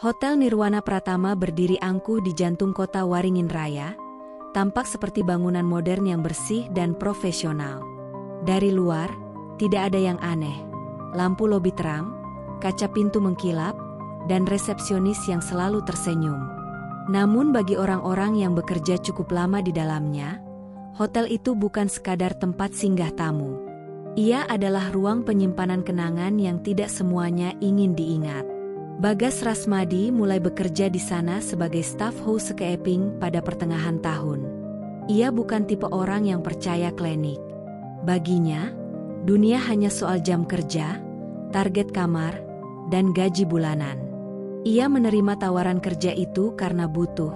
Hotel Nirwana Pratama berdiri angkuh di jantung kota Waringin Raya, tampak seperti bangunan modern yang bersih dan profesional. Dari luar, tidak ada yang aneh. Lampu lobi terang, kaca pintu mengkilap, dan resepsionis yang selalu tersenyum. Namun bagi orang-orang yang bekerja cukup lama di dalamnya, hotel itu bukan sekadar tempat singgah tamu. Ia adalah ruang penyimpanan kenangan yang tidak semuanya ingin diingat. Bagas Rasmadi mulai bekerja di sana sebagai staf housekeeping pada pertengahan tahun. Ia bukan tipe orang yang percaya klinik. Baginya, dunia hanya soal jam kerja, target kamar, dan gaji bulanan. Ia menerima tawaran kerja itu karena butuh.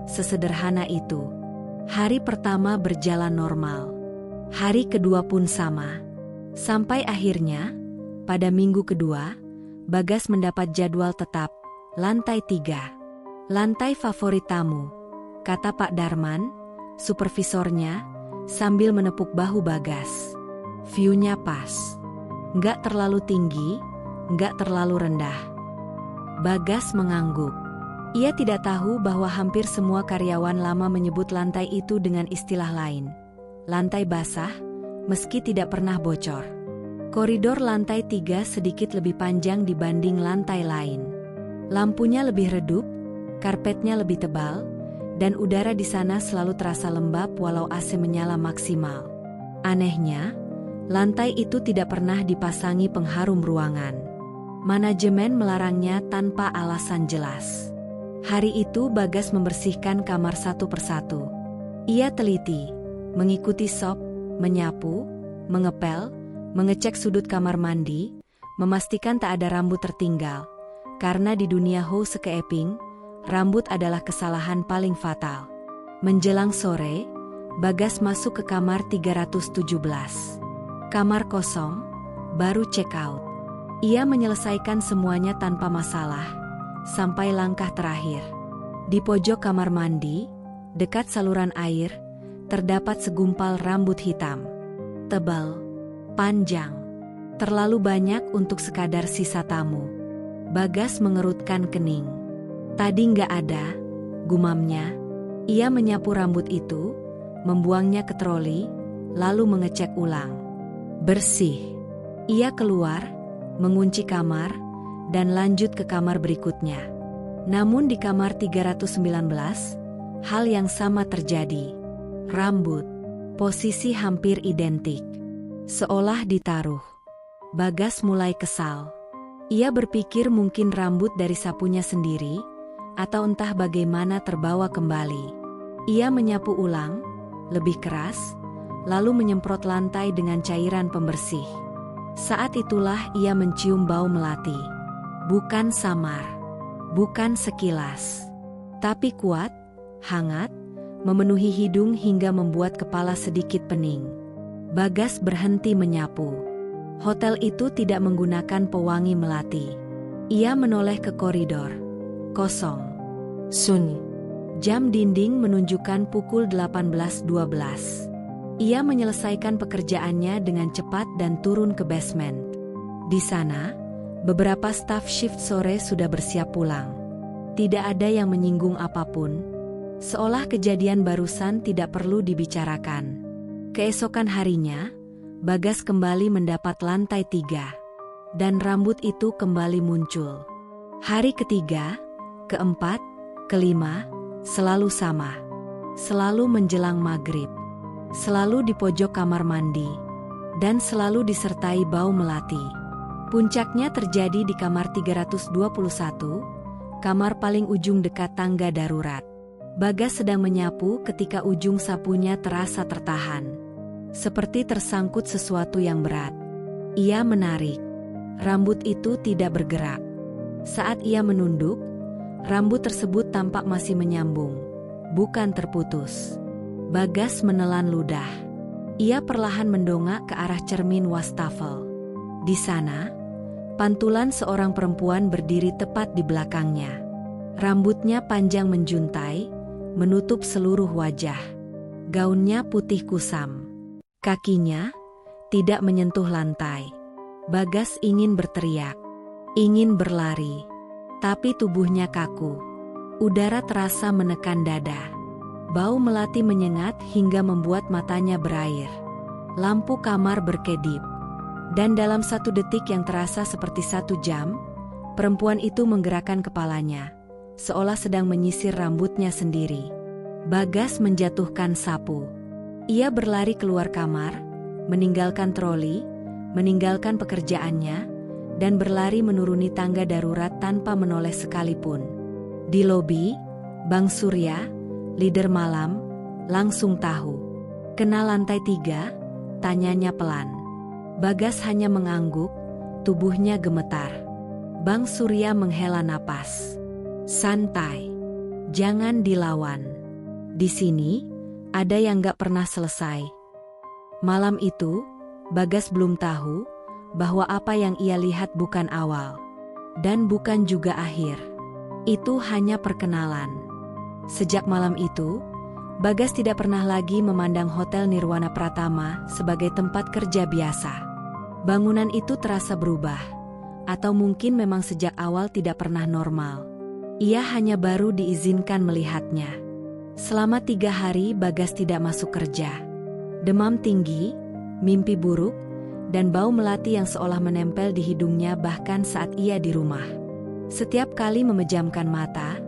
Sesederhana itu. Hari pertama berjalan normal. Hari kedua pun sama. Sampai akhirnya, pada minggu kedua, Bagas mendapat jadwal tetap, lantai 3. Lantai favorit tamu, kata Pak Darman, supervisornya, sambil menepuk bahu Bagas. View-nya pas. Nggak terlalu tinggi, nggak terlalu rendah. Bagas mengangguk. Ia tidak tahu bahwa hampir semua karyawan lama menyebut lantai itu dengan istilah lain. Lantai basah, meski tidak pernah bocor. Koridor lantai 3 sedikit lebih panjang dibanding lantai lain. Lampunya lebih redup, karpetnya lebih tebal, dan udara di sana selalu terasa lembab walau AC menyala maksimal. Anehnya, lantai itu tidak pernah dipasangi pengharum ruangan. Manajemen melarangnya tanpa alasan jelas. Hari itu Bagas membersihkan kamar satu persatu. Ia teliti, mengikuti sop, menyapu, mengepel, mengecek sudut kamar mandi, memastikan tak ada rambut tertinggal. Karena di dunia housekeeping, rambut adalah kesalahan paling fatal. Menjelang sore, Bagas masuk ke kamar 317. Kamar kosong, baru check out. Ia menyelesaikan semuanya tanpa masalah, sampai langkah terakhir. Di pojok kamar mandi, dekat saluran air, terdapat segumpal rambut hitam. Tebal, panjang, terlalu banyak untuk sekadar sisa tamu. Bagas mengerutkan kening. Tadi nggak ada, gumamnya. Ia menyapu rambut itu, membuangnya ke troli, lalu mengecek ulang. Bersih. Ia keluar, mengunci kamar, dan lanjut ke kamar berikutnya. Namun di kamar 319, hal yang sama terjadi. Rambut, posisi hampir identik. Seolah ditaruh. Bagas mulai kesal. Ia berpikir mungkin rambut dari sapunya sendiri, atau entah bagaimana terbawa kembali. Ia menyapu ulang, lebih keras, lalu menyemprot lantai dengan cairan pembersih. Saat itulah ia mencium bau melati. Bukan samar, bukan sekilas, tapi kuat, hangat, memenuhi hidung hingga membuat kepala sedikit pening. Bagas berhenti menyapu. Hotel itu tidak menggunakan pewangi melati. Ia menoleh ke koridor. Kosong. Sunyi. Jam dinding menunjukkan pukul 18.12. Ia menyelesaikan pekerjaannya dengan cepat dan turun ke basement. Di sana, beberapa staf shift sore sudah bersiap pulang. Tidak ada yang menyinggung apapun. Seolah kejadian barusan tidak perlu dibicarakan. Keesokan harinya, Bagas kembali mendapat lantai 3. Dan rambut itu kembali muncul. Hari ketiga, keempat, kelima, selalu sama. Selalu menjelang maghrib. Selalu di pojok kamar mandi. Dan selalu disertai bau melati. Puncaknya terjadi di kamar 321, kamar paling ujung dekat tangga darurat. Bagas sedang menyapu ketika ujung sapunya terasa tertahan. Seperti tersangkut sesuatu yang berat. Ia menarik. Rambut itu tidak bergerak. Saat ia menunduk, rambut tersebut tampak masih menyambung, bukan terputus. Bagas menelan ludah. Ia perlahan mendongak ke arah cermin wastafel. Di sana, pantulan seorang perempuan berdiri tepat di belakangnya. Rambutnya panjang menjuntai, menutup seluruh wajah. Gaunnya putih kusam. Kakinya tidak menyentuh lantai. Bagas ingin berteriak, ingin berlari. Tapi tubuhnya kaku. Udara terasa menekan dada. Bau melati menyengat hingga membuat matanya berair. Lampu kamar berkedip. Dan dalam 1 detik yang terasa seperti 1 jam, perempuan itu menggerakkan kepalanya, seolah sedang menyisir rambutnya sendiri. Bagas menjatuhkan sapu. Ia berlari keluar kamar, meninggalkan troli, meninggalkan pekerjaannya, dan berlari menuruni tangga darurat tanpa menoleh sekalipun. Di lobi, Bang Surya, leader malam, langsung tahu. "Kena lantai 3?" tanyanya pelan. Bagas hanya mengangguk, tubuhnya gemetar. Bang Surya menghela napas. "Santai. Jangan dilawan. Di sini, ada yang gak pernah selesai." Malam itu, Bagas belum tahu bahwa apa yang ia lihat bukan awal. Dan bukan juga akhir. Itu hanya perkenalan. Sejak malam itu, Bagas tidak pernah lagi memandang Hotel Nirwana Pratama sebagai tempat kerja biasa. Bangunan itu terasa berubah, atau mungkin memang sejak awal tidak pernah normal. Ia hanya baru diizinkan melihatnya. Selama 3 hari Bagas tidak masuk kerja. Demam tinggi, mimpi buruk, dan bau melati yang seolah menempel di hidungnya bahkan saat ia di rumah. Setiap kali memejamkan mata,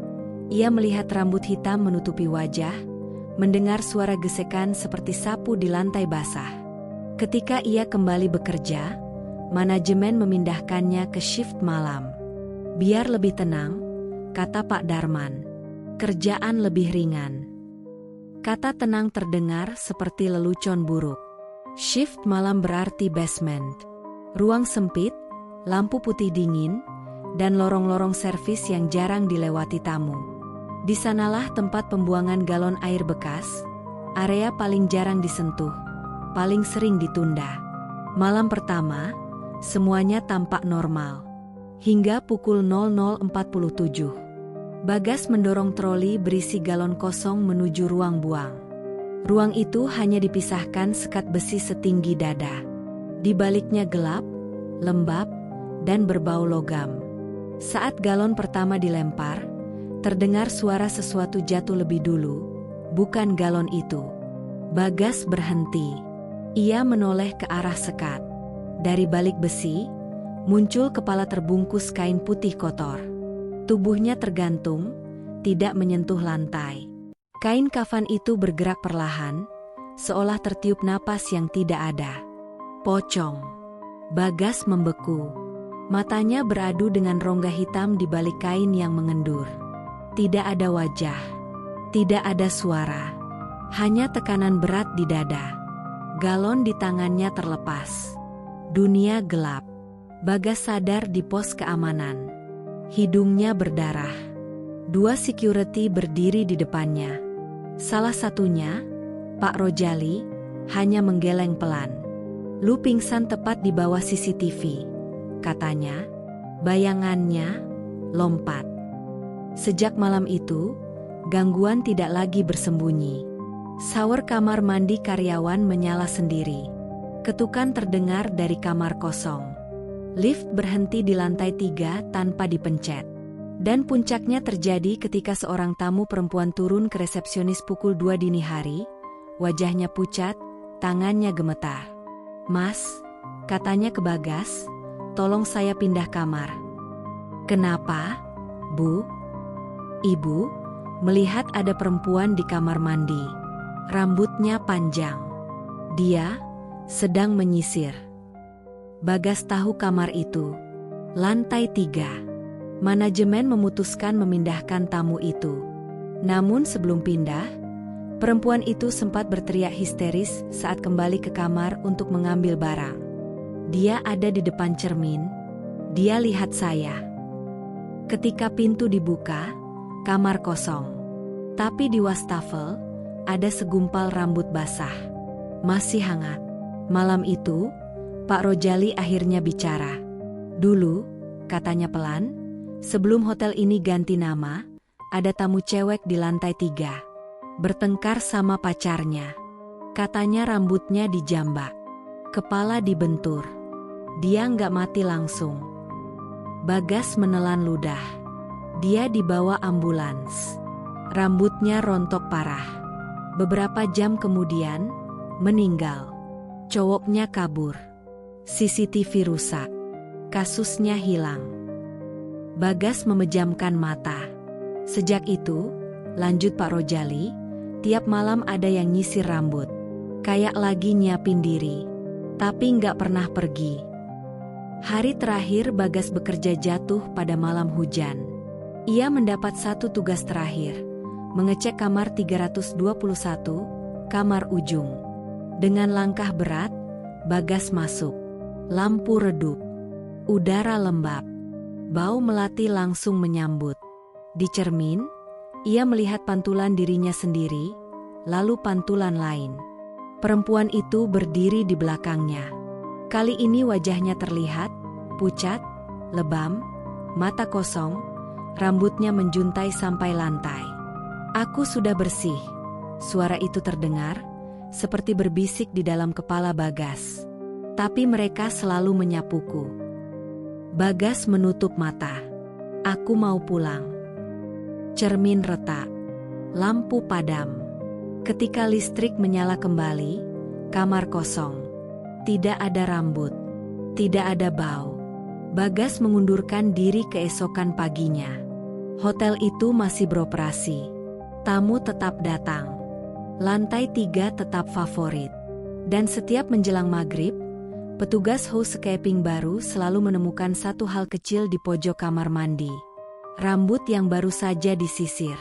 ia melihat rambut hitam menutupi wajah, mendengar suara gesekan seperti sapu di lantai basah. Ketika ia kembali bekerja, manajemen memindahkannya ke shift malam. "Biar lebih tenang," kata Pak Darman. "Kerjaan lebih ringan." Kata tenang terdengar seperti lelucon buruk. Shift malam berarti basement. Ruang sempit, lampu putih dingin, dan lorong-lorong servis yang jarang dilewati tamu. Di sanalah tempat pembuangan galon air bekas, area paling jarang disentuh, paling sering ditunda. Malam pertama, semuanya tampak normal. Hingga pukul 00.47. Bagas mendorong troli berisi galon kosong menuju ruang buang. Ruang itu hanya dipisahkan sekat besi setinggi dada. Di baliknya gelap, lembab, dan berbau logam. Saat galon pertama dilempar, terdengar suara sesuatu jatuh lebih dulu, bukan galon itu. Bagas berhenti. Ia menoleh ke arah sekat. Dari balik besi, muncul kepala terbungkus kain putih kotor. Tubuhnya tergantung, tidak menyentuh lantai. Kain kafan itu bergerak perlahan, seolah tertiup napas yang tidak ada. Pocong. Bagas membeku. Matanya beradu dengan rongga hitam di balik kain yang mengendur. Tidak ada wajah. Tidak ada suara. Hanya tekanan berat di dada. Galon di tangannya terlepas. Dunia gelap. Bagas sadar di pos keamanan. Hidungnya berdarah. 2 security berdiri di depannya. Salah satunya, Pak Rojali, hanya menggeleng pelan. "Lu pingsan tepat di bawah CCTV," katanya. Bayangannya lompat. Sejak malam itu, gangguan tidak lagi bersembunyi. Shower kamar mandi karyawan menyala sendiri. Ketukan terdengar dari kamar kosong. Lift berhenti di lantai 3 tanpa dipencet. Dan puncaknya terjadi ketika seorang tamu perempuan turun ke resepsionis pukul 2 dini hari. Wajahnya pucat, tangannya gemetar. "Mas," katanya ke Bagas, "tolong saya pindah kamar." "Kenapa, Bu?" Ibu melihat ada perempuan di kamar mandi. Rambutnya panjang. Dia sedang menyisir. Bagas tahu kamar itu. Lantai 3. Manajemen memutuskan memindahkan tamu itu. Namun sebelum pindah, perempuan itu sempat berteriak histeris saat kembali ke kamar untuk mengambil barang. Dia ada di depan cermin. Dia lihat saya. Ketika pintu dibuka, kamar kosong. Tapi di wastafel, ada segumpal rambut basah. Masih hangat. Malam itu, Pak Rojali akhirnya bicara. "Dulu," katanya pelan, "sebelum hotel ini ganti nama, ada tamu cewek di lantai 3. Bertengkar sama pacarnya. Katanya rambutnya dijambak. Kepala dibentur. Dia nggak mati langsung." Bagas menelan ludah. Dia dibawa ambulans. Rambutnya rontok parah. Beberapa jam kemudian, meninggal. Cowoknya kabur. CCTV rusak. Kasusnya hilang. Bagas memejamkan mata. Sejak itu, lanjut Pak Rojali, tiap malam ada yang nyisir rambut. Kayak lagi nyiapin diri. Tapi nggak pernah pergi. Hari terakhir Bagas bekerja jatuh pada malam hujan. Ia mendapat satu tugas terakhir, mengecek kamar 321, kamar ujung. Dengan langkah berat, Bagas masuk. Lampu redup. Udara lembab. Bau melati langsung menyambut. Di cermin, ia melihat pantulan dirinya sendiri, lalu pantulan lain. Perempuan itu berdiri di belakangnya. Kali ini wajahnya terlihat, pucat, lebam, mata kosong, rambutnya menjuntai sampai lantai. "Aku sudah bersih." Suara itu terdengar, seperti berbisik di dalam kepala Bagas. Tapi mereka selalu menyapuku. Bagas menutup mata. "Aku mau pulang." Cermin retak. Lampu padam. Ketika listrik menyala kembali, kamar kosong. Tidak ada rambut. Tidak ada bau. Bagas mengundurkan diri keesokan paginya. Hotel itu masih beroperasi. Tamu tetap datang. Lantai 3 tetap favorit. Dan setiap menjelang maghrib, petugas housekeeping baru selalu menemukan satu hal kecil di pojok kamar mandi. Rambut yang baru saja disisir.